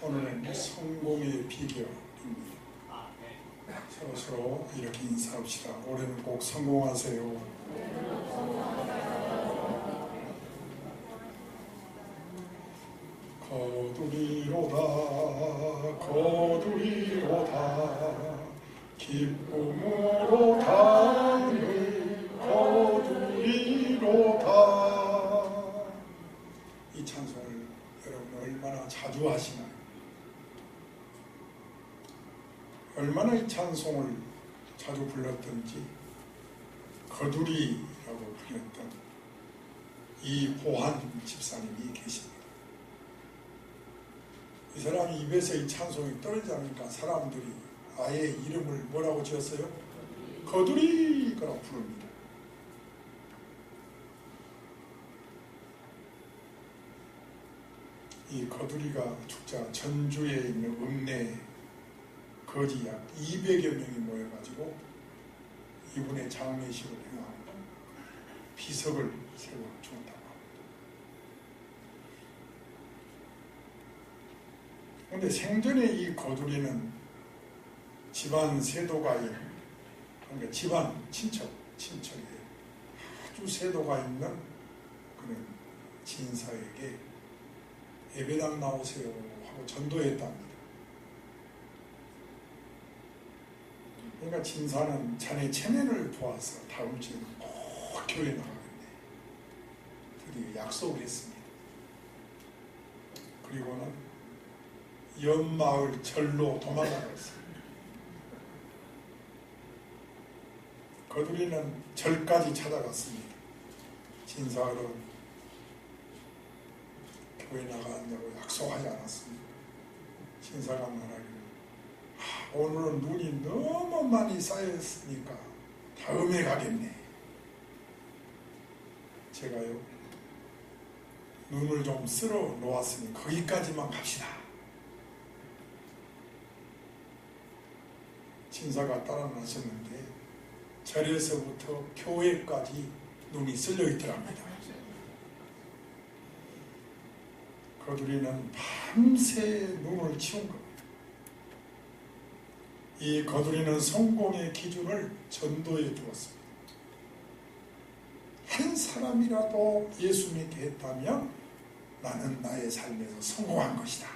오늘은 성공의 비결입니다. 서로 이렇게 인사합시다. 올해는 꼭 성공하세요. 거두리로다 거두리로다 기쁨으로 담을 거두리로다. 이 찬송을 여러분 얼마나 자주 하시나요? 얼마나 이 찬송을 자주 불렀던지. 거두리라고 불렸던 이 보한 집사님이 계십니다. 이 사람이 입에서 이 찬송이 떨어지니까 사람들이 아예 이름을 뭐라고 지었어요? 거두리라고 부릅니다. 이 거두리가 축자 전주에 있는 읍내 거지 약 200여 명이 모여가지고 이분의 장례식을 행하고 비석을 세워 주었다고 합니다. 그런데 생전에 이 거두리는 집안 세도가 있는, 그러니까 집안 친척에 아주 세도가 있는 그런 진사에게 예배당 나오세요 하고 전도했답니다. 그러니까 진사는 자네 체면을 보아서 다음 주에는 꼭 교회 나가겠네. 드디어 약속을 했습니다. 그리고는 옆마을 절로 도망가겠습니다. 거두리는 절까지 찾아갔습니다. 진사는 교회 나간다고 약속하지 않았습니다. 진사가 말하기를 오늘은 눈이 너무 많이 쌓였으니까 다음에 가겠네. 제가요 눈을 좀 쓸어 놓았으니 거기까지만 갑시다. 진사가 따라 나섰는데 절에서부터 교회까지 눈이 쓸려 있더랍니다. 거두리는 밤새 눈을 치운 겁니다. 이 거두리는 성공의 기준을 전도에 두었습니다. 한 사람이라도 예수 믿게 했다면 나는 나의 삶에서 성공한 것이다.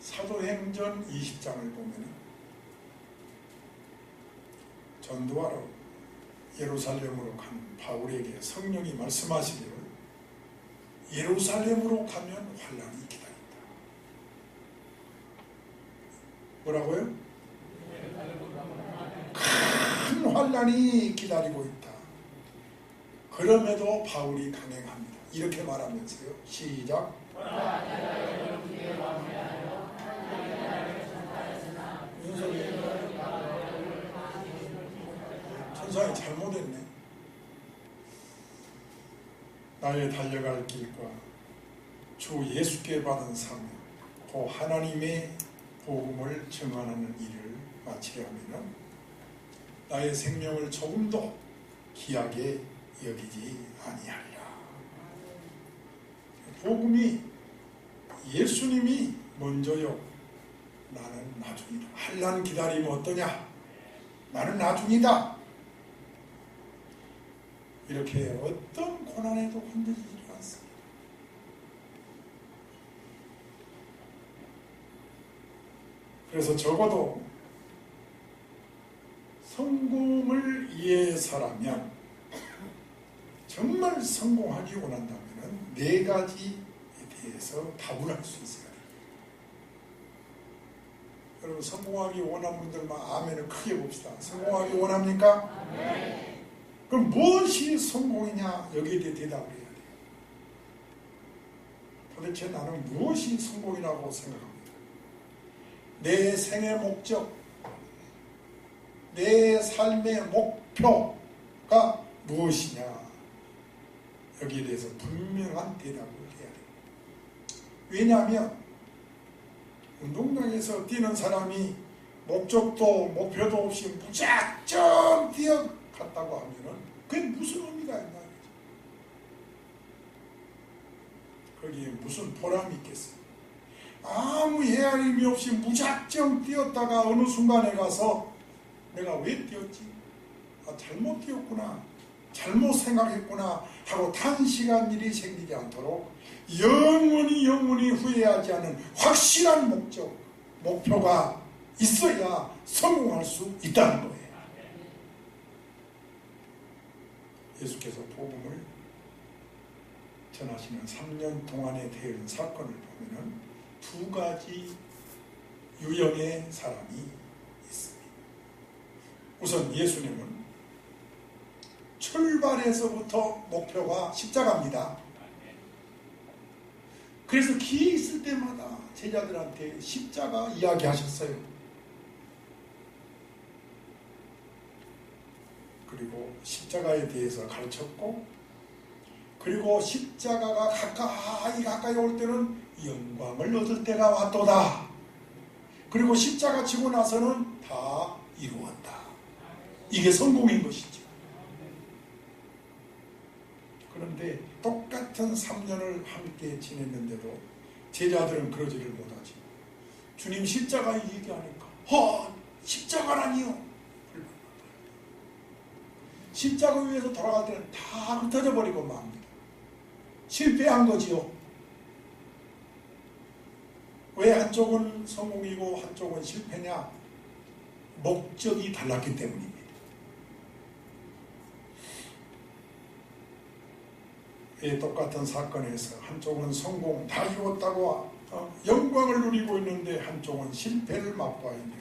사도행전 20장을 보면 전도하러 예루살렘으로 간 바울에게 성령이 말씀하시기를 예루살렘으로 가면 환난이 기다린다. 뭐라고요? 큰 환난이 기다리고 있다. 그럼에도 바울이 강행합니다. 이렇게 말하면서요. 시작. 천상이 잘못했네. 나의 달려갈 길과 주 예수께 받은 사명, 그 하나님의 복음을 증언하는 일을 마치려 하면 나의 생명을 조금도 귀하게 여기지 아니하리라. 복음이 예수님이 먼저요, 나는 나중이다. 환난 기다리면 어떠냐? 나는 나중이다. 이렇게 어떤 고난에도 흔들리지 않습니다. 그래서 적어도 성공을 위해서라면, 정말 성공하기 원한다면 네 가지에 대해서 답을 할 수 있어야 돼요. 여러분 성공하기 원하는 분들만 아멘을 크게 봅시다. 성공하기 원합니까? 네. 그럼 무엇이 성공이냐? 여기에 대해 대답을 해야 돼요. 도대체 나는 무엇이 성공이라고 생각합니다. 내 생의 목적, 내 삶의 목표가 무엇이냐? 여기에 대해서 분명한 대답을 해야 돼요. 왜냐하면 운동장에서 뛰는 사람이 목적도 목표도 없이 무작정 뛰어갔다고 하면은 그게 무슨 의미가 있나? 거기에 무슨 보람이 있겠어요? 아무 헤아림이 없이 무작정 뛰었다가 어느 순간에 가서 내가 왜 뛰었지? 잘못 뛰었구나, 잘못 생각했구나 하고 단시간 일이 생기지 않도록 영원히 후회하지 않은 확실한 목표가 있어야 성공할 수 있다는 거예요. 예수께서 복음을 전하시는 3년 동안에 되는 사건을 보면은 두 가지 유형의 사람이 있습니다. 우선 예수님은 출발에서부터 목표가 십자가입니다. 그래서 기회 있을 때마다 제자들한테 십자가 이야기하셨어요. 그리고 십자가에 대해서 가르쳤고, 그리고 십자가가 가까이 올 때는 영광을 얻을 때가 왔도다. 그리고 십자가 지고 나서는 다 이루었다. 이게 성공인 것이죠. 그런데 똑같은 3년을 함께 지냈는데도 제자들은 그러지를 못하지. 주님 십자가 얘기하니까 십자가라니요. 십자가 위에서 돌아갈 때는 다 흩어져 버리고 맙니다. 실패한 거지요. 왜 한쪽은 성공이고 한쪽은 실패냐? 목적이 달랐기 때문입니다. 이 똑같은 사건에서 한쪽은 성공 다 이뤘다고 영광을 누리고 있는데 한쪽은 실패를 맛봐야 되냐?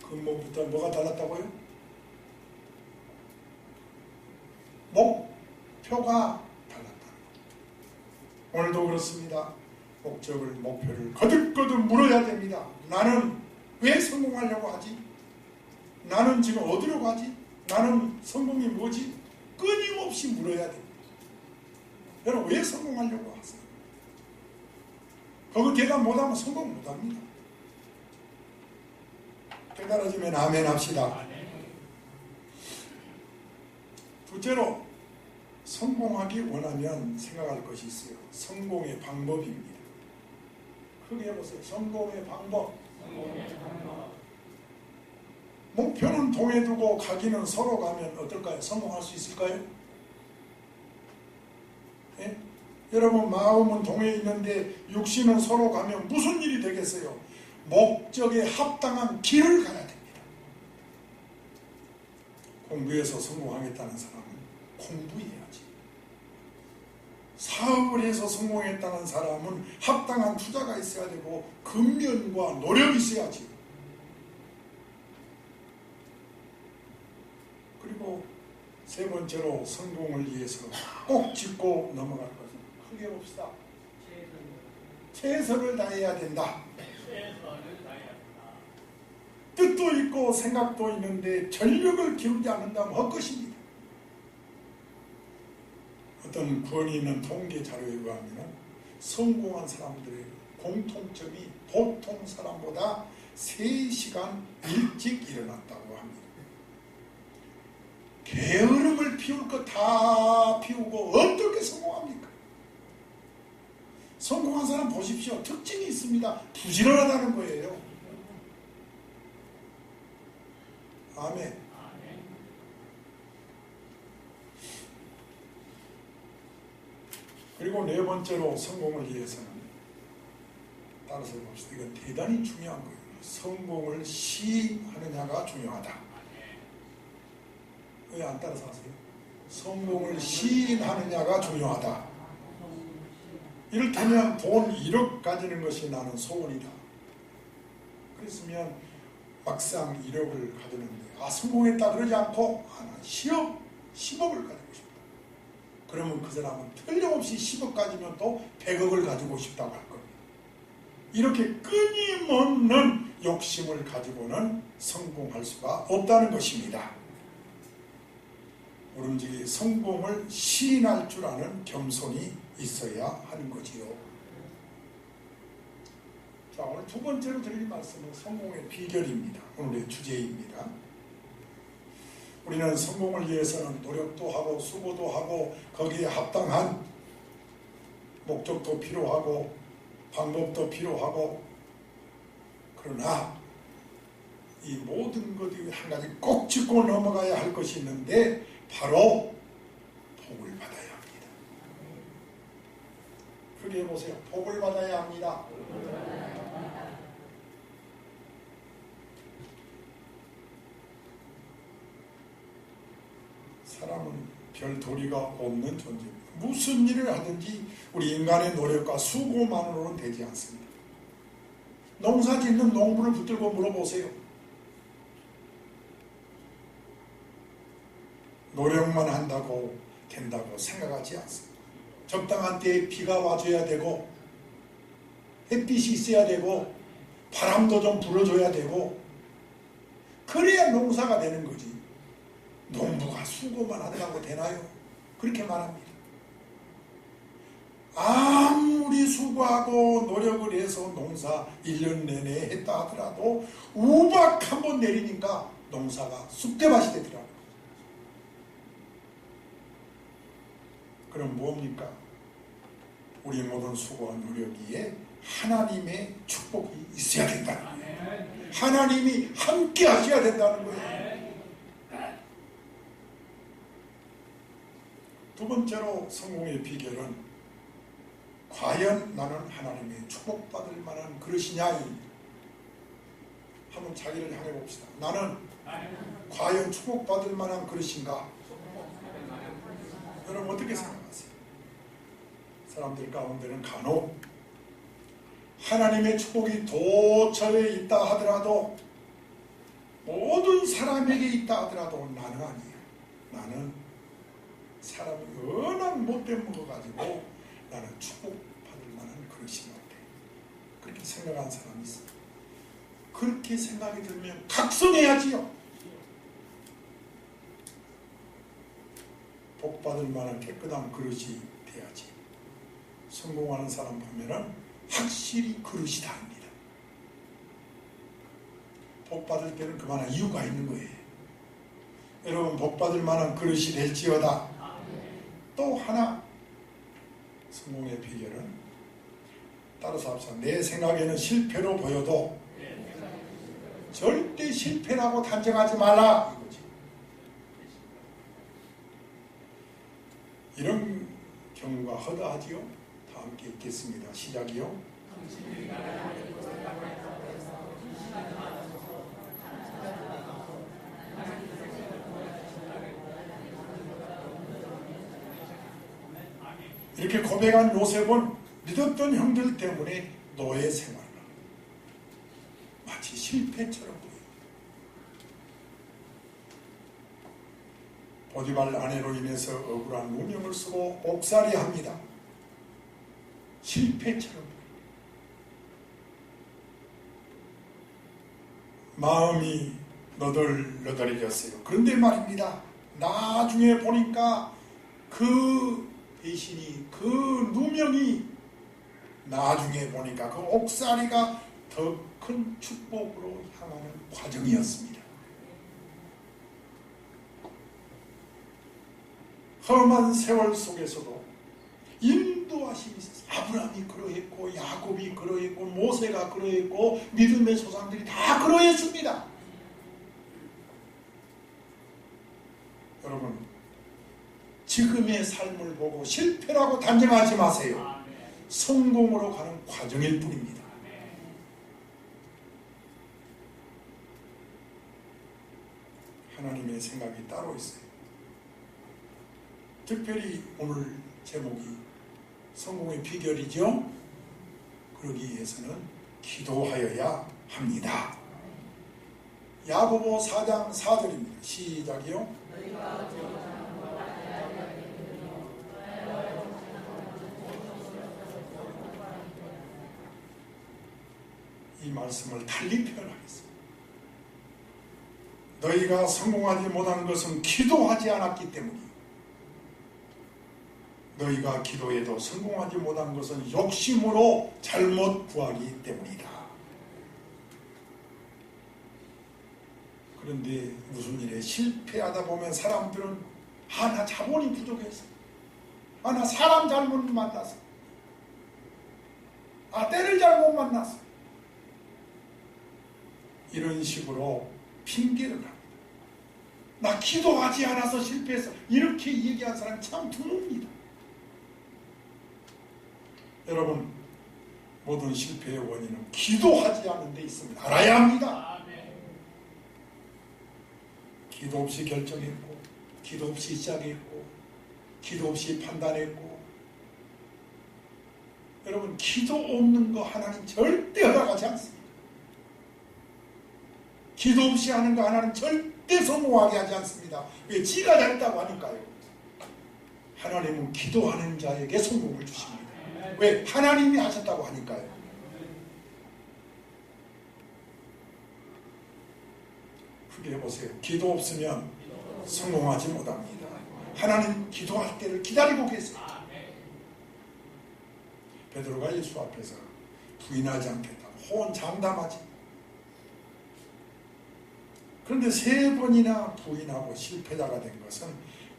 근본부터 뭐가 달랐다고요? 목표가 달랐다. 오늘도 그렇습니다. 목표를 거듭거듭 물어야 됩니다. 나는 왜 성공하려고 하지? 나는 지금 어디로 가지? 나는 성공이 뭐지? 끊임없이 물어야 됩니다. 여러분 왜 성공하려고 하세요? 거기 대답 못하면 성공 못합니다. 깨달아지면 아멘 합시다. 둘째로 성공하기 원하면 생각할 것이 있어요. 성공의 방법입니다. 크게 해보세요. 성공의 방법. 목표는 동해 두고 가기는 서로 가면 어떨까요? 성공할 수 있을까요? 예? 여러분 마음은 동해 있는데 육신은 서로 가면 무슨 일이 되겠어요? 목적에 합당한 길을 가야 됩니다. 공부해서 성공하겠다는 사람은 공부해야지. 사업을 해서 성공했다는 사람은 합당한 투자가 있어야 되고 근면과 노력이 있어야지. 그리고 세 번째로 성공을 위해서 꼭 짚고 넘어갈 것은 크게 봅시다. 최선을 다해야 된다. 뜻도 있고 생각도 있는데 전력을 기울이지 않는다면 헛것입니다. 어떤 권위 있는 통계 자료에 의하면 성공한 사람들의 공통점이 보통 사람보다 3시간 일찍 일어났다고 합니다. 게으름을 피울 것 다 피우고 어떻게 성공합니까? 성공한 사람 보십시오. 특징이 있습니다. 부지런하다는 거예요. 아멘. 그리고 네 번째로 성공을 위해서는 따라서 봅시다. 이건 대단히 중요한 거예요. 성공을 시하느냐가 중요하다. 왜 안 따라서 하세요? 성공을 시인하느냐가 중요하다. 이를테면 돈 1억 가지는 것이 나는 소원이다. 그랬으면 막상 1억을 가지는데 성공했다 그러지 않고 난 10억을 가지고 싶다. 그러면 그 사람은 틀림없이 10억 가지면 또 100억을 가지고 싶다고 할 겁니다. 이렇게 끊임없는 욕심을 가지고는 성공할 수가 없다는 것입니다. 오른쪽에 성공을 시인할 줄 아는 겸손이 있어야 하는 거지요. 자, 오늘 두 번째로 드릴 말씀은 성공의 비결입니다. 오늘의 주제입니다. 우리는 성공을 위해서는 노력도 하고 수고도 하고 거기에 합당한 목적도 필요하고 방법도 필요하고, 그러나 이 모든 것이 한 가지 꼭 짚고 넘어가야 할 것이 있는데 바로 복을 받아야 합니다. 그래 보세요. 복을 받아야 합니다. 사람은 별 도리가 없는 존재입니다. 무슨 일을 하든지 우리 인간의 노력과 수고만으로는 되지 않습니다. 농사 짓는 농부를 붙들고 물어보세요. 노력만 한다고 된다고 생각하지 않습니다. 적당한 때에 비가 와줘야 되고 햇빛이 있어야 되고 바람도 좀 불어줘야 되고, 그래야 농사가 되는 거지. 농부가 수고만 한다고 되나요? 그렇게 말합니다. 아무리 수고하고 노력을 해서 농사 1년 내내 했다 하더라도 우박 한번 내리니까 농사가 쑥대밭이 되더라고요. 그럼 뭡니까? 우리 모든 수고와 노력에 하나님의 축복이 있어야 된다는 거예요. 하나님이 함께 하셔야 된다는 거예요. 두 번째로 성공의 비결은 과연 나는 하나님의 축복받을 만한 그릇이냐. 한번 자기를 향해 봅시다. 나는 과연 축복받을 만한 그릇인가? 여러분 어떻게 생각하세요? 사람들 가운데는 간혹 하나님의 축복이 도처에 있다 하더라도, 모든 사람에게 있다 하더라도 나는 아니에요. 나는 사람이 워낙 못된 먹어가지고 나는 축복받을 만한 그릇이 못돼. 그렇게 생각하는 사람이 있어요. 그렇게 생각이 들면 각성해야지요. 복받을 만한 깨끗한 그릇이 돼야지. 성공하는 사람 보면은 확실히 그릇이다 합니다. 복받을 때는 그만한 이유가 있는 거예요. 여러분 복받을 만한 그릇이 될지어다. 또 하나 성공의 비결은, 따라서 합시다. 내 생각에는 실패로 보여도 절대 실패라고 단정하지 말라, 이거지. 이런 경우가 허다하지요. 다 함께 읽겠습니다. 시작이요. 이렇게 고백한 요셉은 믿었던 형들 때문에 노예 생활을 합니다. 마치 실패처럼 보여요. 보디발 아내로 인해서 억울한 누명을 쓰고 옥살이 합니다. 실패처럼 보여요. 마음이 너덜너덜해졌어요. 그런데 말입니다. 나중에 보니까 그 배신이, 그 누명이 나중에 보니까 그 옥살이가 더 큰 축복으로 향하는 과정이었습니다. 험한 세월 속에서도 인도하심이 있었어요. 아브라함이 그러했고 야곱이 그러했고 모세가 그러했고 믿음의 조상들이 다 그러했습니다. 여러분 지금의 삶을 보고 실패라고 단정하지 마세요. 성공으로 가는 과정일 뿐입니다. 하나님의 생각이 따로 있어요. 특별히 오늘 제목이 성공의 비결이죠. 그러기 위해서는 기도하여야 합니다. 야고보 4장 4절입니다. 시작이요. 이 말씀을 달리 표현하겠습니다. 너희가 성공하지 못한 것은 기도하지 않았기 때문이요. 너희가 기도해도 성공하지 못한 것은 욕심으로 잘못 구하기 때문이다. 그런데 무슨 일에 실패하다 보면 사람들은 나 자본이 부족해서, 나 사람 잘못 만나서, 때를 잘못 만났어. 이런 식으로 핑계를 합니다. 나 기도하지 않아서 실패했어. 이렇게 얘기한 사람 참 드뭅니다. 여러분, 모든 실패의 원인은 기도하지 않는 데 있습니다. 알아야 합니다. 기도 없이 결정했고, 기도 없이 시작했고, 기도 없이 판단했고, 여러분, 기도 없는 거 하나님 절대 허락하지 않습니다. 기도 없이 하는 거 하나님 절대 성공하게 하지 않습니다. 왜? 지가 잘했다고 하니까요. 하나님은 기도하는 자에게 성공을 주십니다. 왜? 하나님이 하셨다고 하니까요. 크게 해보세요. 기도 없으면 성공하지 못합니다. 하나님 기도할 때를 기다리고 계세요. 베드로가 예수 앞에서 부인하지 않겠다 호언장담하지. 그런데 3번이나 부인하고 실패자가 된 것은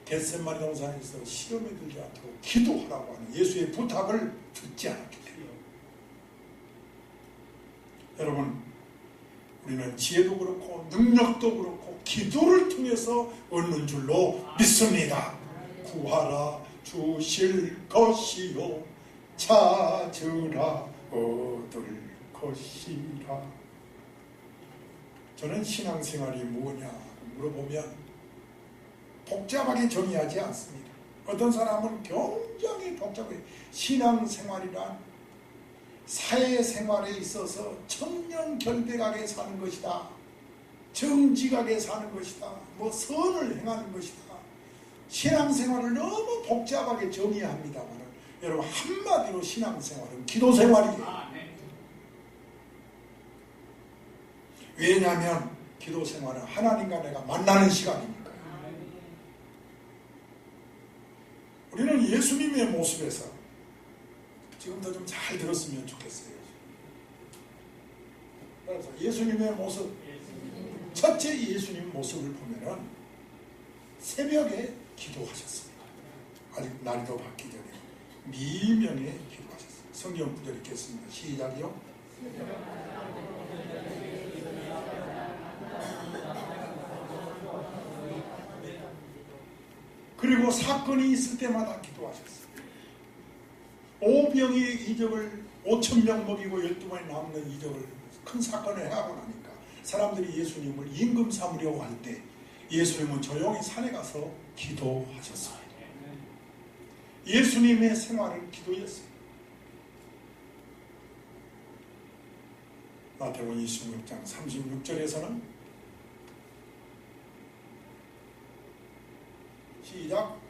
겟세마네 동산에서 시험에 들지 않도록 기도하라고 하는 예수의 부탁을 듣지 않았기 때문에. 여러분, 우리는 지혜도 그렇고 능력도 그렇고 기도를 통해서 얻는 줄로 믿습니다. 구하라 주실 것이요 찾으라 얻을 것이라. 저는 신앙생활이 뭐냐 물어보면 복잡하게 정의하지 않습니다. 어떤 사람은 굉장히 복잡해. 신앙생활이란 사회생활에 있어서 청렴결백하게 사는 것이다. 정직하게 사는 것이다. 선을 행하는 것이다. 신앙생활을 너무 복잡하게 정의합니다만 여러분, 한마디로 신앙생활은 기도생활이에요. 왜냐하면 기도생활은 하나님과 내가 만나는 시간이니까요. 우리는 예수님의 모습에서 지금도 좀 잘 들었으면 좋겠어요. 그래서 예수님의 모습, 첫째 예수님 모습을 보면은 새벽에 기도하셨습니다. 아직 날이 더 밝기 전에 미명에 기도하셨습니다. 성경 구절 읽겠습니다. 시작이요. 그리고 사건이 있을 때마다 기도하셨어요. 오병이의 이적을 5,000명 먹이고 12번이 남는 이적을 큰 사건을 하고 나니까 사람들이 예수님을 임금 삼으려고 할 때 예수님은 조용히 산에 가서 기도하셨어요. 예수님의 생활은 기도였어요. 마태복음 26장 36절에서는 시작.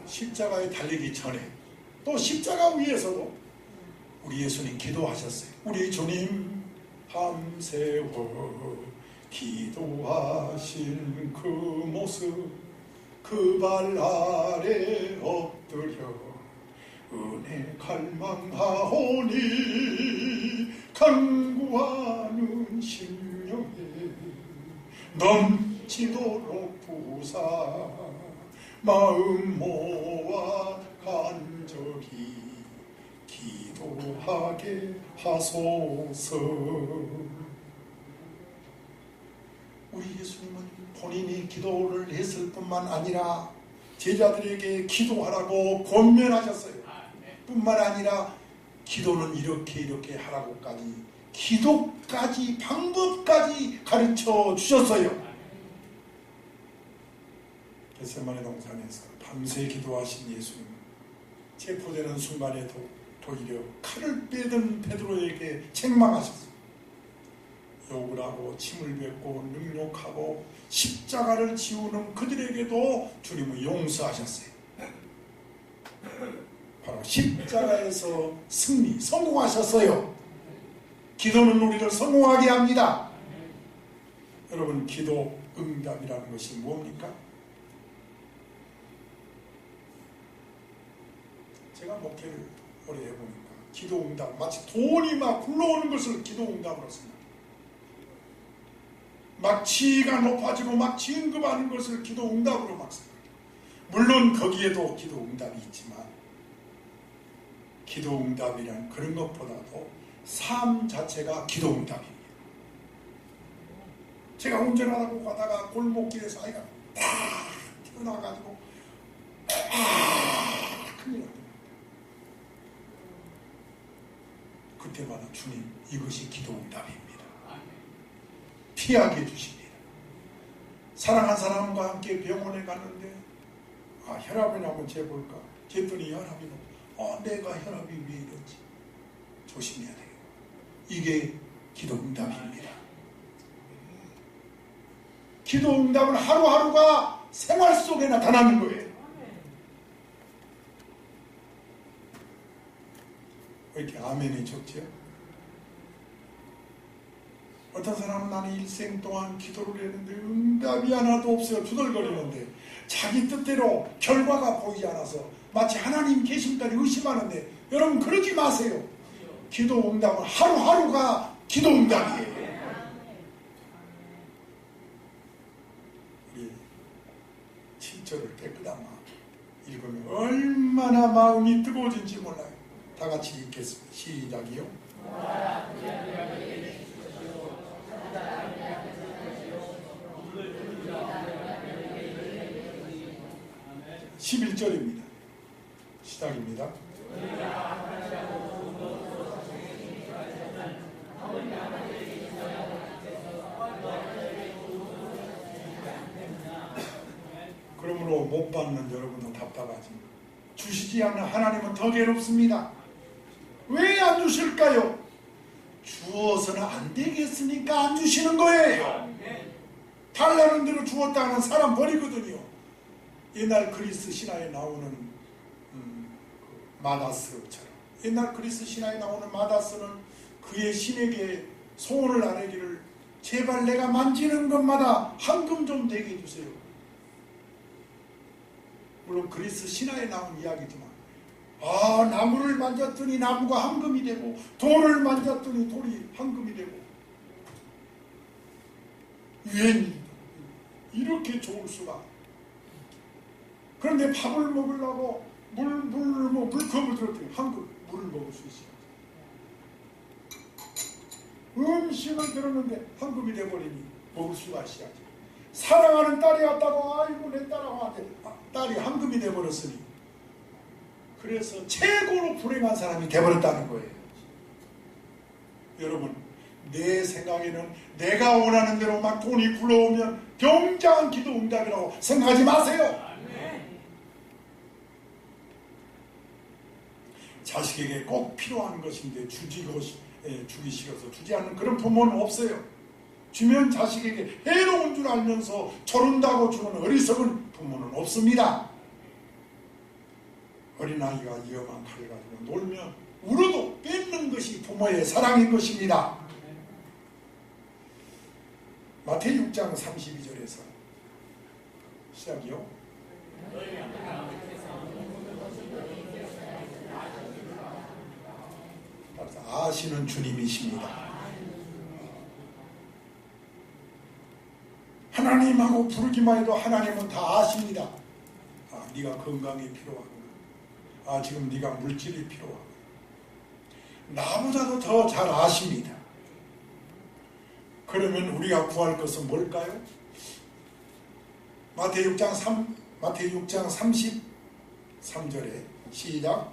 십자가에 달리기 전에 또 십자가 위에서도 우리 예수님 기도하셨어요. 우리 주님 밤새워 기도하신 그 모습, 그 발 아래 엎드려 은혜 갈망하오니 간구하는 심령에 넘치도록 부사 마음 모아 간절히 기도하게 하소서. 우리 예수님은 본인이 기도를 했을 뿐만 아니라 제자들에게 기도하라고 권면하셨어요. 뿐만 아니라 기도는 이렇게 하라고까지, 기도까지, 방법까지 가르쳐 주셨어요. 겟세마네 동산에서 밤새 기도하신 예수님, 체포되는 순간에도 도리어 칼을 빼든 베드로에게 책망하셨어요. 욕을 하고 침을 뱉고 능욕하고 십자가를 지우는 그들에게도 주님은 용서하셨어요. 바로 십자가에서 성공하셨어요. 기도는 우리를 성공하게 합니다. 여러분, 기도 응답이라는 것이 뭡니까? 제가 목회를 오래 해보니까 기도 응답, 마치 돈이 막 굴러오는 것을 기도 응답으로 생각해요. 막 지위가 높아지고 막 진급하는 것을 기도 응답으로 막 생각해요. 물론 거기에도 기도 응답이 있지만 기도 응답이란 그런 것보다도 삶 자체가 기도 응답입니다. 제가 운전하고 가다가 골목길에서 아이가 딱 튀어나와가지고 큰일 납니다. 그때마다 주님, 이것이 기도 응답입니다. 피하게 해주십니다. 사랑한 사람과 함께 병원에 갔는데 혈압이나 한번 재볼까? 재더니 혈압이 내가 혈압이 왜 이러지? 조심해야 돼요. 이게 기도 응답입니다. 기도 응답은 하루하루가 생활 속에 나타나는 거예요. 왜 이렇게 아멘이 적죠? 어떤 사람은 나는 일생 동안 기도를 했는데 응답이 하나도 없어요. 투덜거리는데 자기 뜻대로 결과가 보이지 않아서 마치 하나님 계심까지 의심하는데, 여러분 그러지 마세요. 기도 응답은 하루하루가 기도 응답이에요. 우리 7절을 깨끗한 마음 읽으면 얼마나 마음이 뜨거워진지 몰라요. 다 같이 읽겠습니다. 시작이요. 11절입니다. 시작입니다. 그러므로 못 받는 여러분은 답답하지. 주시지 않는 하나님은 더 괴롭습니다. 왜 안 주실까요? 주어서는 안 되겠으니까 안 주시는 거예요. 달라는 대로 주었다 하는 사람 버리거든요. 옛날 그리스 신화에 나오는 마다스처럼, 옛날 그리스 신화에 나오는 마다스는 그의 신에게 소원을 아뢰기를, 제발 내가 만지는 것마다 황금 좀 되게 해주세요. 물론 그리스 신화에 나온 이야기지만, 나무를 만졌더니 나무가 황금이 되고 돌을 만졌더니 돌이 황금이 되고, 웬 이렇게 좋을 수가. 그런데 밥을 먹으려고 물컵을 들었더니 황금 물을 먹을 수 있어요. 음식을 들었는데 황금이 돼버리니 먹을 수가 있어야지. 사랑하는 딸이 왔다고, 아이고 내 딸하고 한테 딸이 황금이 돼버렸으니, 그래서 최고로 불행한 사람이 돼버렸다는 거예요. 여러분, 내 생각에는 내가 원하는 대로 막 돈이 굴러오면 병장한 기도 응답이라고 생각하지 마세요. 자식에게 꼭 필요한 것인데 주기 싫어서 주지 않는 그런 부모는 없어요. 주면 자식에게 해로운 줄 알면서 조른다고 주는 어리석은 부모는 없습니다. 어린아이가 위험한 칼을 가지고 놀면 울어도 뺏는 것이 부모의 사랑인 것입니다. 마태복음 6장 32절에서 시작이요. 아시는 주님이십니다. 하나님하고 부르기만 해도 하나님은 다 아십니다. 네가 건강이 필요하구나. 지금 네가 물질이 필요하구나. 나보다도 더 잘 아십니다. 그러면 우리가 구할 것은 뭘까요? 마태복음 6장 33절에 시작.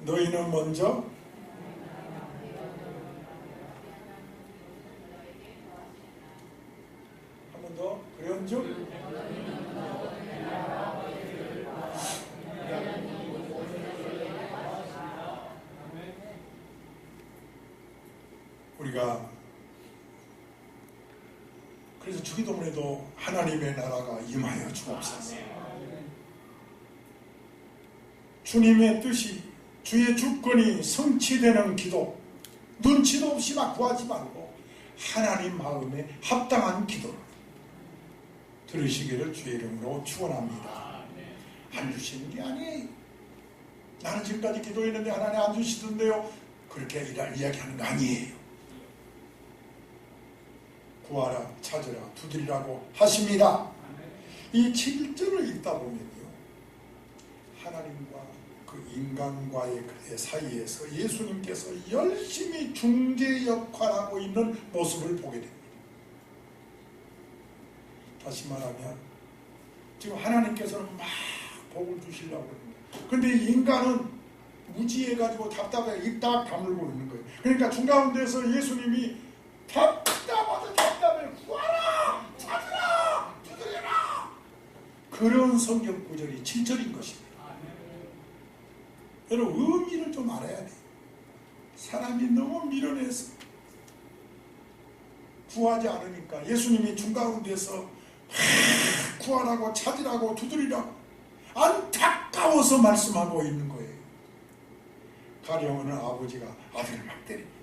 너희는 먼저 한 번 더 그런즉 우리가 그래서 주기도문에도 하나님의 나라가 임하여 주옵소서. 주님의 뜻이, 주의 주권이 성취되는 기도, 눈치도 없이 막 구하지 말고 하나님 마음에 합당한 기도를 들으시기를 주의 이름으로 축원합니다. 안 주시는 게 아니에요. 나는 지금까지 기도했는데 하나님 안 주시던데요. 그렇게 이야기하는 거 아니에요. 구하라 찾으라 두드리라고 하십니다. 이 7절을 읽다 보면요, 하나님과 그 인간과의 그 사이에서 예수님께서 열심히 중재 역할하고 있는 모습을 보게 됩니다. 다시 말하면 지금 하나님께서는 막 복을 주시려고 합니다. 그런데 인간은 무지해가지고 답답해 입 딱 다물고 있는 거예요. 그러니까 중가운데서 예수님이 답답해 구하라 찾으라 두드려라, 그런 성경 구절이 7절인 것입니다. 여러분, 의미를 좀 알아야 돼요. 사람이 너무 밀어내서 구하지 않으니까 예수님이 중가운데서 구하라고 찾으라고 두드리라고 안타까워서 말씀하고 있는 거예요. 가령 어느 아버지가 아들을 막 때립니다.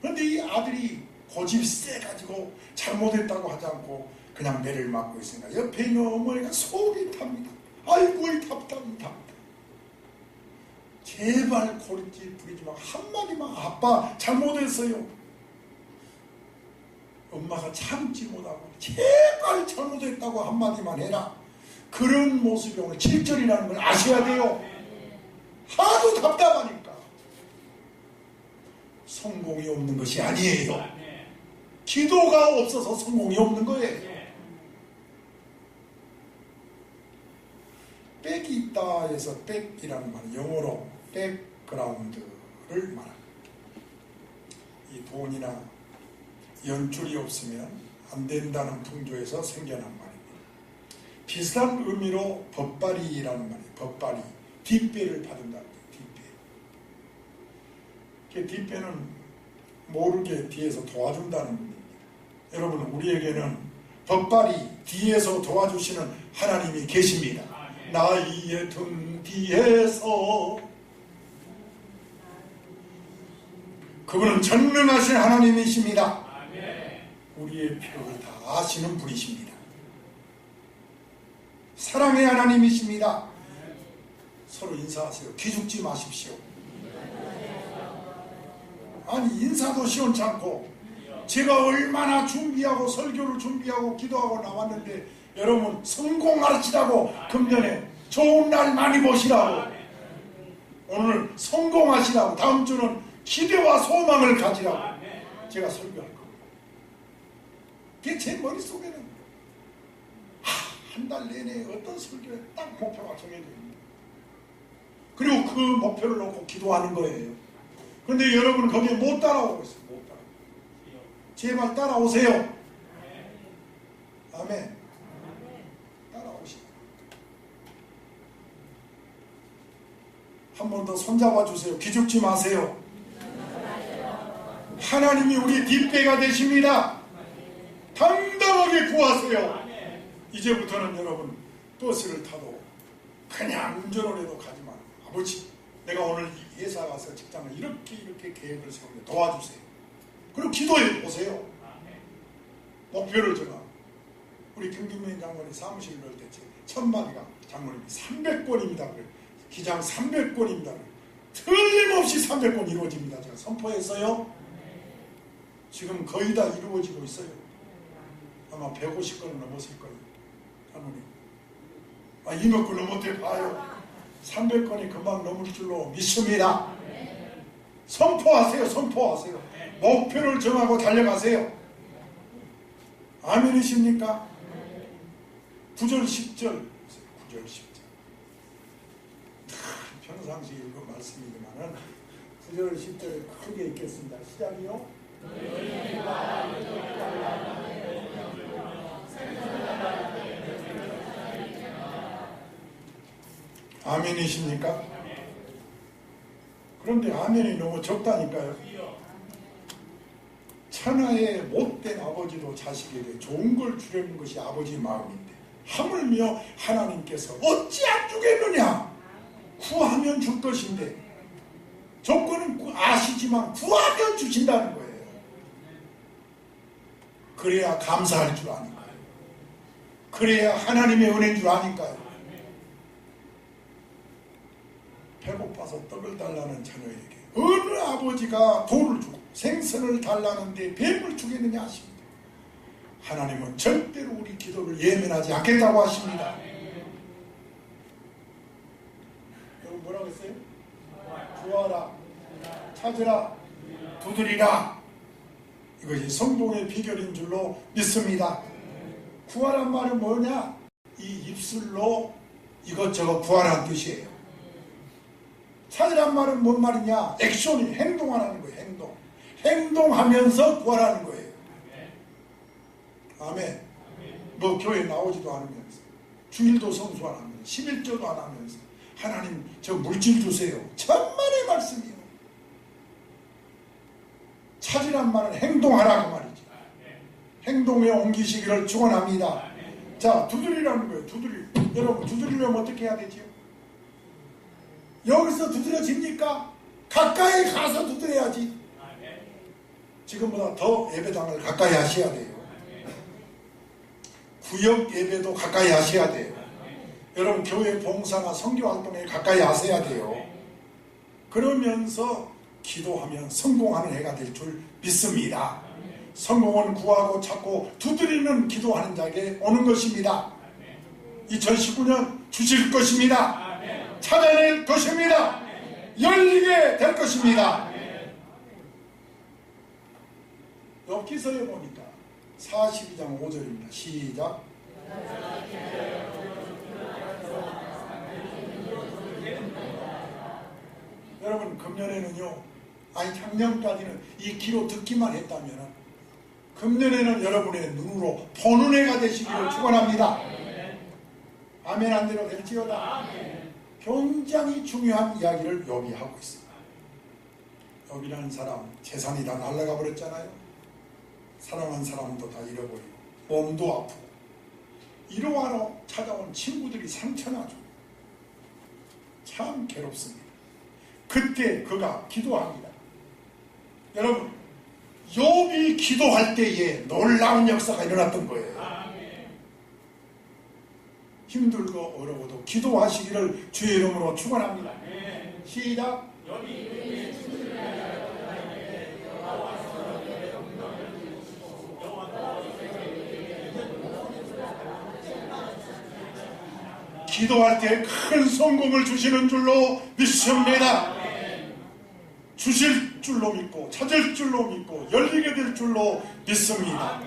그런데 이 아들이 고집이 세가지고 잘못했다고 하지 않고 그냥 매를 맞고 있으니까 옆에 있는 어머니가 속이 탑니다. 아이고 답답합니다. 제발 고깃집 부리지 마. 한마디만 아빠 잘못했어요. 엄마가 참지 못하고 제발 잘못했다고 한마디만 해라. 그런 모습이 오늘 7절이라는 걸 아셔야 돼요. 하도 답답하니까. 성공이 없는 것이 아니에요. 기도가 없어서 성공이 없는 거예요. 백이 있다 해서 백이라는 말은 영어로 백그라운드를 말합니다. 이 돈이나 연출이 없으면 안 된다는 풍조에서 생겨난 말입니다. 비슷한 의미로 법발이라는 말이에요. 법발이 뒷배를 받는다는 거예요. 뒷배. 뒷배는 모르게 뒤에서 도와준다는 의미입니다. 여러분, 우리에게는 법발이 뒤에서 도와주시는 하나님이 계십니다. 나의 등 뒤에서. 그분은 전능하신 하나님이십니다. 우리의 필요를 다 아시는 분이십니다. 사랑의 하나님이십니다. 서로 인사하세요. 기죽지 마십시오. 아니, 인사도 시원치 않고 제가 얼마나 준비하고 설교를 준비하고 기도하고 나왔는데 여러분 성공하시라고, 금년에 좋은 날 많이 보시라고, 오늘 성공하시라고, 다음 주는 기대와 소망을 가지라고 제가 설교할 겁니다. 그게 제 머릿속에는 한 달 내내 어떤 설교에 딱 목표가 정해져 있습니다. 그리고 그 목표를 놓고 기도하는 거예요. 그런데 여러분은 거기에 못 따라오고 있어요. 못 따라오고. 제발 따라오세요. 아멘. 따라오시고. 한 번 더 손잡아 주세요. 기죽지 마세요. 하나님이 우리 뒷배가 되십니다. 당당하게 구하세요. 이제부터는 여러분 버스를 타도 그냥 운전을 해도 가지 마. 아버지, 내가 오늘 회사 가서 직장을 이렇게 계획을 세우는데 도와주세요. 그리고 기도해 보세요. 목표를 정하고. 우리 김김민 장관이 사무실 넣을 때 첫 마디가 장모님이 300권입니다. 기장 300권입니다. 틀림없이 300권 이루어집니다. 제가 선포했어요. 지금 거의 다 이루어지고 있어요. 아마 150건은 넘었을 거예요. 장모님, 이만큼 넘었대 봐요. 300건이 금방 넘을 줄로 믿습니다. 선포하세요. 선포하세요. 목표를 정하고 달려가세요. 아멘이십니까? 9절 10절 9절 10절 평상시 읽은 말씀이지만은 9절 10절에 크게 읽겠습니다. 시작이요. 아멘이십니까? 그런데 아멘이 너무 적다니까요. 천하의 못된 아버지도 자식에게 좋은 걸 주려는 것이 아버지의 마음인데 하물며 하나님께서 어찌 안 주겠느냐? 구하면 줄 것인데, 조건은 아시지만 구하면 주신다는 거예요. 그래야 감사할 줄 아니까요. 그래야 하나님의 은혜인 줄 아니까요. 배고파서 떡을 달라는 자녀에게 어느 아버지가 돈을 주고 생선을 달라는데 뱀을 주겠느냐 하십니다. 하나님은 절대로 우리 기도를 예면하지 않겠다고 하십니다. 여러분 뭐라고 했어요? 구하라, 찾으라, 두드리라. 이것이 성공의 비결인 줄로 믿습니다. 구하란 말은 뭐냐? 이 입술로 이것저것 구하라는 뜻이에요. 찾으란 말은 뭔 말이냐? 액션이 행동하라는 거예요. 행동하면서 구하라는 거예요. 아멘. 뭐 교회 나오지도 않으면서, 주일도 성수 안 하면서, 11조도 안 하면서, 하나님 저 물질 주세요. 천만의 말씀이요. 찾으란 말은 행동하라고 말이죠. 행동에 옮기시기를 축원합니다. 자, 두드리라는 거예요. 여러분 두드리려면 어떻게 해야 되지요? 여기서 두드려집니까? 가까이 가서 두드려야지. 지금보다 더 예배당을 가까이 하셔야 돼요. 구역 예배도 가까이 하셔야 돼요. 여러분 교회 봉사나 선교활동에 가까이 하셔야 돼요. 그러면서 기도하면 성공하는 해가 될 줄 믿습니다. 성공은 구하고 찾고 두드리는 기도하는 자에게 오는 것입니다. 2019년 주실 것입니다. 찾아낼 것입니다. 열리게 될 것입니다. 엽기서에 보니까 42장 5절입니다. 시작. 여러분 금년에는요, 아니 작년까지는 이 기로 듣기만 했다면 금년에는 여러분의 눈으로 보는 해가 되시기를 축원합니다. 아멘. 안 대로 될지어다. 굉장히 중요한 이야기를 욥이 하고 있습니다. 욥이라는 사람 재산이 다 날아가 버렸잖아요. 사랑한 사람도 다 잃어버리고 몸도 아프고 이러하러 찾아온 친구들이 상처나죠. 참 괴롭습니다. 그때 그가 기도합니다. 여러분 욥이 기도할 때에 놀라운 역사가 일어났던 거예요. 힘들고 어려워도 기도하시기를 주의 이름으로 축원합니다. 시작. 기도할 때 큰 성공을 주시는 줄로 믿습니다. 주실 줄로 믿고 찾을 줄로 믿고 열리게 될 줄로 믿습니다.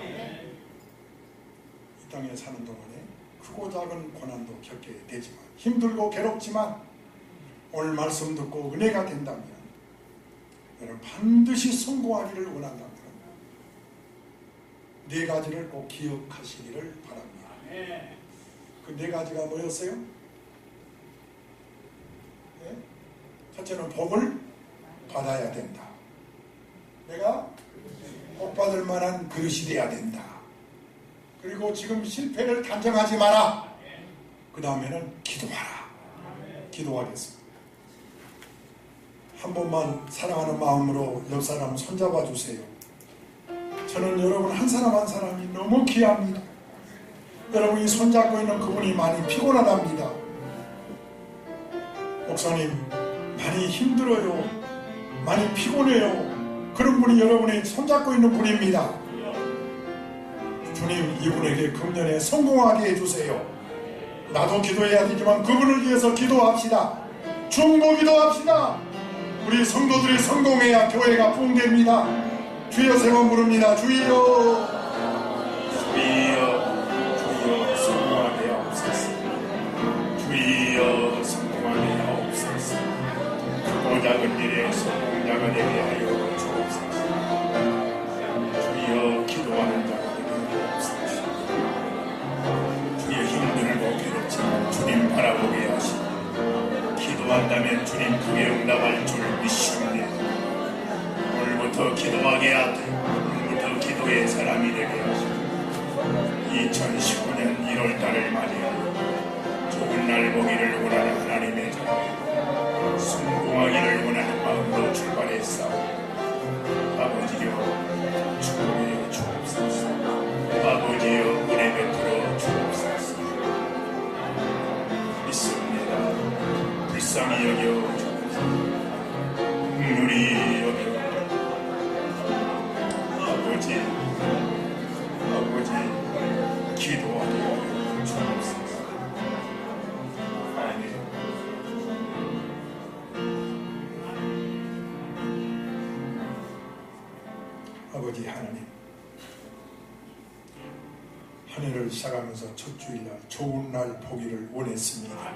이 땅에 사는 동안에 크고 작은 고난도 겪게 되지만 힘들고 괴롭지만 오늘 말씀 듣고 은혜가 된다면 여러분 반드시 성공하기를 원한다면 네 가지를 꼭 기억하시기를 바랍니다. 그 네 가지가 뭐였어요? 네? 첫째는 복을 받아야 된다. 내가 복 받을 만한 그릇이 돼야 된다. 그리고 지금 실패를 단정하지 마라. 그 다음에는 기도하라. 기도하겠습니다. 한 번만 사랑하는 마음으로 옆 사람 손잡아 주세요. 저는 여러분 한 사람 한 사람이 너무 귀합니다. 여러분이 손잡고 있는 그분이 많이 피곤하답니다. 목사님 많이 힘들어요. 많이 피곤해요. 그런 분이 여러분이 손잡고 있는 분입니다. 주님 이분에게 금년에 성공하게 해주세요. 나도 기도해야 되지만 그분을 위해서 기도합시다. 중보기도 합시다. 우리 성도들이 성공해야 교회가 부흥됩니다. 주여 세 번 부릅니다. 주여 주여 주여 성공하게 하옵소서. 주여 성공하게 하옵소서. 크고 작은 일에 성공자가 되게 하여 주옵소서. 주여 기도하는 자가 되게 하옵소서. 주여 힘들고 괴롭지만 주님 바라보게 하시고 기도한다면 주님 크게 응답할 줄 믿습니다. 오늘부터 기도하게 하되 오늘부터 기도의 사람이 되게 하시고 2019년 1월달을 맞이하여 좋은 날 보기를 원하는 하나님의 자녀 성공하기를 원하는 마음으로 출발해 싸우고 아버지여 축복해 주옵소서. 아버지여 은혜 베풀어 주옵소서. 믿습니다. 불쌍히 여겨 주옵소서. 긍휼히 여겨 아버지 하나님, 한 해를 시작하면서 첫 주일날 좋은 날 보기를 원했습니다.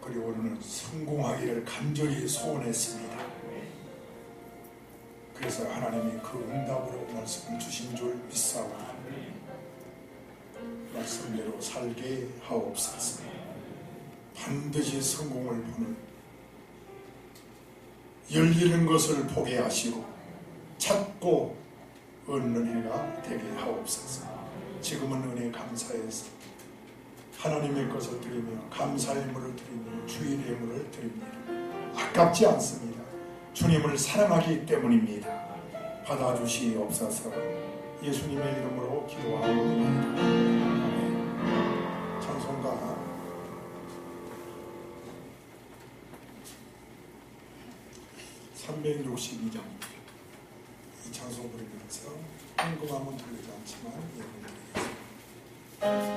그리고 오늘은 성공하기를 간절히 소원했습니다. 그래서 하나님이 그 응답으로 말씀을 주신 줄 믿사오니 말씀대로 살게 하옵소서. 반드시 성공을 보는 열리는 것을 보게 하시고 찾고 얻는 해가 되게 하옵소서. 지금은 은혜 감사해서 하나님의 것을 드리며 감사의 물을 드리며 주의 예물을 드립니다. 아깝지 않습니다. 주님을 사랑하기 때문입니다. 받아주시옵소서. 예수님의 이름으로 기도하옵나이다. 아멘. 찬송가 362장 이 찬송 부르면서 헌금하면 들리지 않지만 예물 드리겠습니다.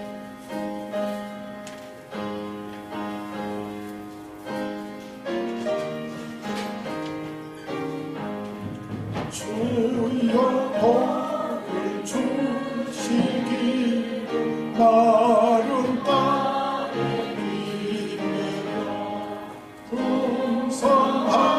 주여 복을 주시기 마른 땅에 비내라 풍성한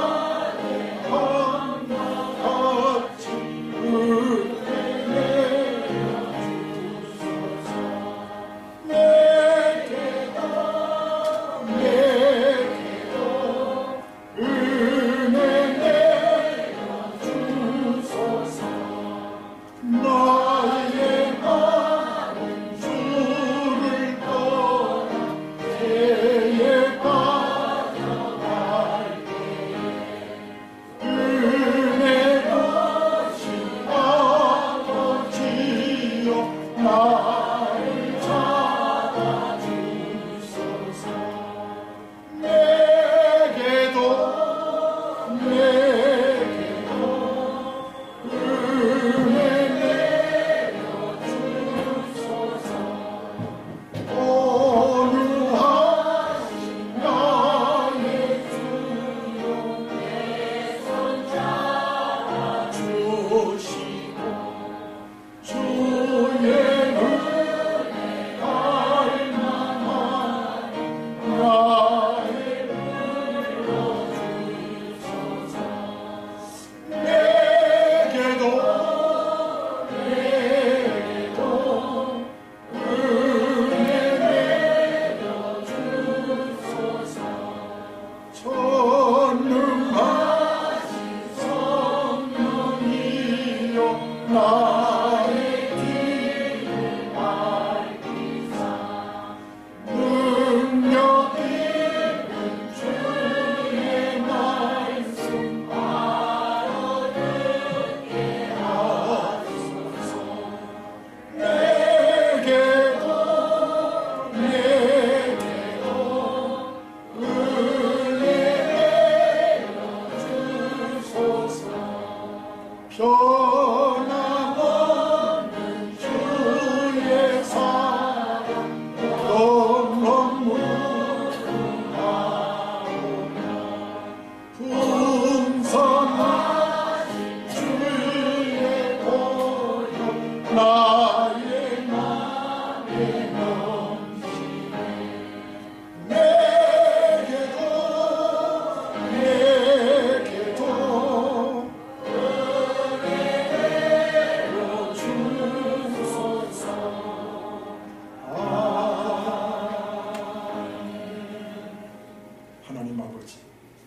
하나님 아버지,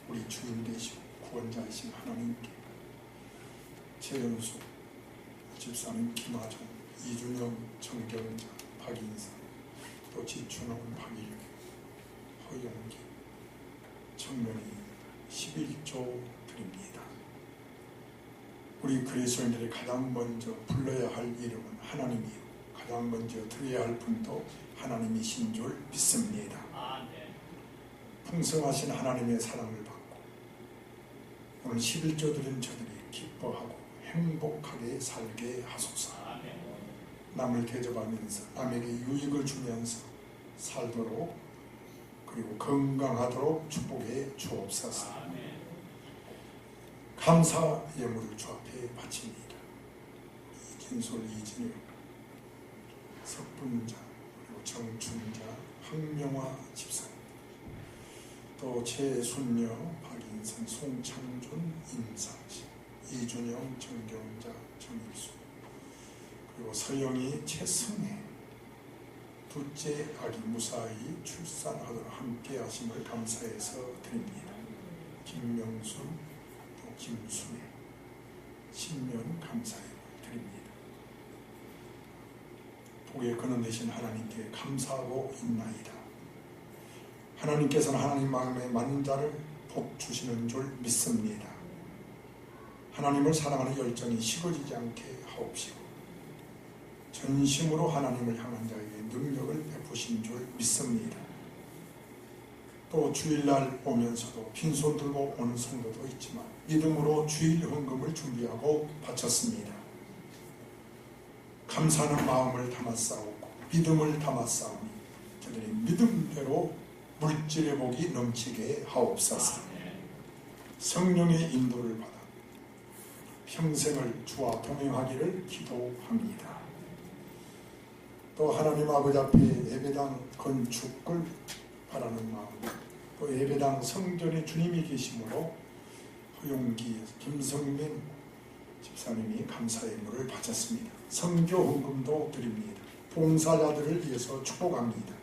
우리 주인 되시고 구원자이신 하나님께 최연수 집사님, 김하정, 이준영, 정경자, 박인사, 또 지춘원, 박일규, 허영기, 청년이 11조 드립니다. 우리 그리스도인들이 가장 먼저 불러야 할 이름은 하나님이요, 가장 먼저 드려야 할 분도 하나님이신 줄 믿습니다. 풍성하신 하나님의 사랑을 받고 오늘 11조 드린 저들이 기뻐하고 행복하게 살게 하소서. 남을 대접하면서 남에게 유익을 주면서 살도록, 그리고 건강하도록 축복해 주옵소서. 감사 예물을 주 앞에 바칩니다. 이진솔, 이진영, 석분자, 그리고 정춘자, 황명화 집사님, 또 최순녀, 박인선, 송창준, 임상식, 이준영, 정경자, 정입수, 그리고 서영이, 최승혜, 둘째 아기 무사히 출산하도록 함께 하심을 감사해서 드립니다. 김명순, 또 김순애, 신년 감사해 드립니다. 복의 근원 되신 하나님께 감사하고 있나이다. 하나님께서는 하나님 마음에 맞는 자를 복 주시는 줄 믿습니다. 하나님을 사랑하는 열정이 식어지지 않게 하옵시고 전심으로 하나님을 향한 자에게 능력을 베푸신 줄 믿습니다. 또 주일날 오면서도 빈손 들고 오는 성도도 있지만 믿음으로 주일 헌금을 준비하고 바쳤습니다. 감사하는 마음을 담아 싸우고 믿음을 담아 싸우니 저들이 믿음대로 물질의 복이 넘치게 하옵소서. 성령의 인도를 받아 평생을 주와 동행하기를 기도합니다. 또 하나님 아버지 앞에 예배당 건축을 바라는 마음, 또 예배당 성전에 주님이 계심으로 허용기, 김성민 집사님이 감사 예물을 바쳤습니다. 선교 헌금도 드립니다. 봉사자들을 위해서 축복합니다.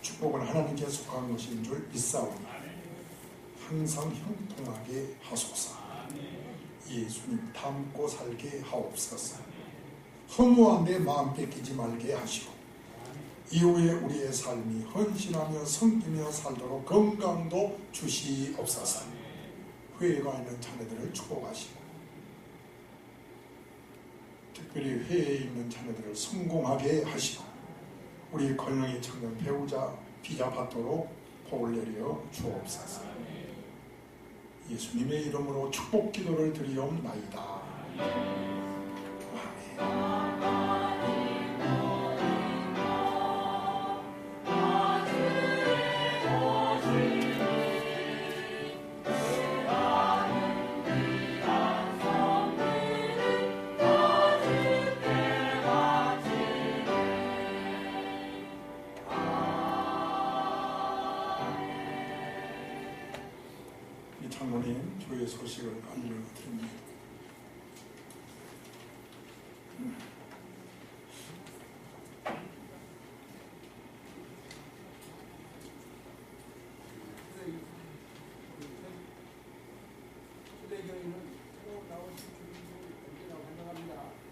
축복은 하나님께 속한 것인 줄 믿사오니 항상 형통하게 하소서. 예수님 닮고 살게 하옵소서. 허무한 데 마음 뺏기지 말게 하시고 이후에 우리의 삶이 헌신하며 섬기며 살도록 건강도 주시옵소서. 회의가 있는 자녀들을 축복하시고 특별히 회의에 있는 자녀들을 성공하게 하시고 우리 건영이 청년 배우자 비자 받도록 복을 내려 주옵소서. 예수님의 이름으로 축복 기도를 드리옵나이다. 아멘. 장로님 교회 소식을 알려드립니다. 초대교회는 또 나오신 주님을 언제나 환영합니다.